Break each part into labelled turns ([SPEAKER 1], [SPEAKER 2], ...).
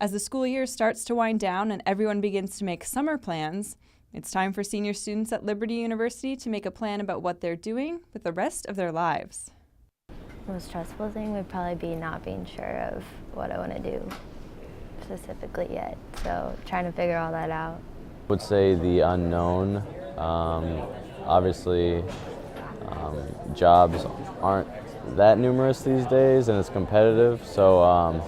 [SPEAKER 1] As the school year starts to wind down and everyone begins to make summer plans, it's time for senior students at Liberty University to make a plan about what they're doing with the rest of their lives.
[SPEAKER 2] The most stressful thing would probably be not being sure of what I want to do specifically yet, so trying to figure all that out.
[SPEAKER 3] I would say the unknown. Obviously, jobs aren't that numerous these days and it's competitive, so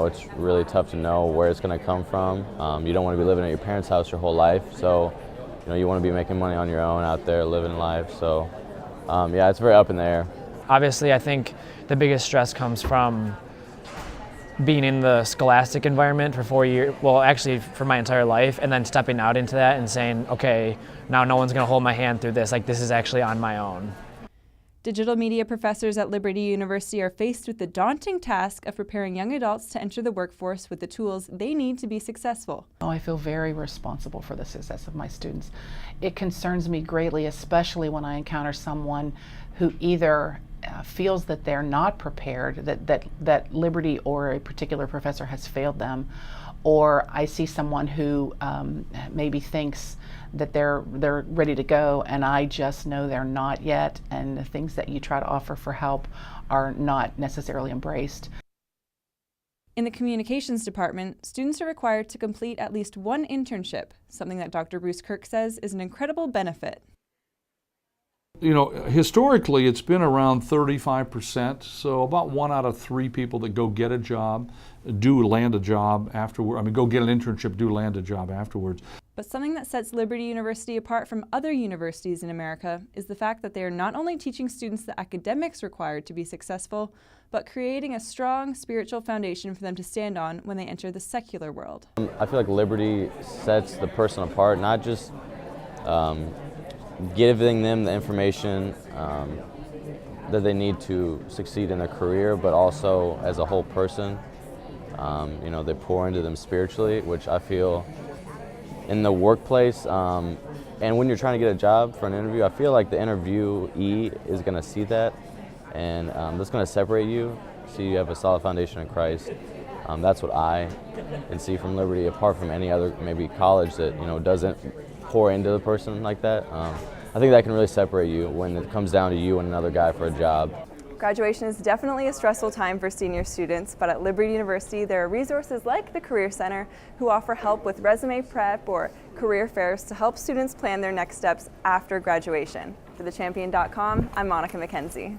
[SPEAKER 3] it's really tough to know where it's going to come from. You don't want to be living at your parents' house your whole life, so you want to be making money on your own out there, living life. So it's very up in the air.
[SPEAKER 4] Obviously, I think the biggest stress comes from being in the scholastic environment for 4 years, well, actually for my entire life, and then stepping out into that and saying, okay, now no one's going to hold my hand through this. Like, this is actually on my own.
[SPEAKER 1] Digital media professors at Liberty University are faced with the daunting task of preparing young adults to enter the workforce with the tools they need to be successful.
[SPEAKER 5] I feel very responsible for the success of my students. It concerns me greatly, especially when I encounter someone who either feels that they're not prepared, that Liberty or a particular professor has failed them, or I see someone who maybe thinks that they're ready to go, and I just know they're not yet, and the things that you try to offer for help are not necessarily embraced.
[SPEAKER 1] In the communications department, students are required to complete at least one internship, something that Dr. Bruce Kirk says is an incredible benefit.
[SPEAKER 6] Historically, it's been around 35%, so about 1 out of 3 people that go get a job do land a job afterward. Go get an internship, do land a job afterwards.
[SPEAKER 1] But something that sets Liberty University apart from other universities in America is the fact that they are not only teaching students the academics required to be successful, but creating a strong spiritual foundation for them to stand on when they enter the secular world.
[SPEAKER 3] I feel like Liberty sets the person apart, not just giving them the information that they need to succeed in their career, but also as a whole person. They pour into them spiritually, which I feel in the workplace, and when you're trying to get a job for an interview, I feel like the interviewee is going to see that, and that's going to separate you, so you have a solid foundation in Christ. That's what I can see from Liberty, apart from any other maybe college that doesn't pour into the person like that. I think that can really separate you when it comes down to you and another guy for a job.
[SPEAKER 1] Graduation is definitely a stressful time for senior students, but at Liberty University there are resources like the Career Center who offer help with resume prep or career fairs to help students plan their next steps after graduation. For thechampion.com, I'm Monica McKenzie.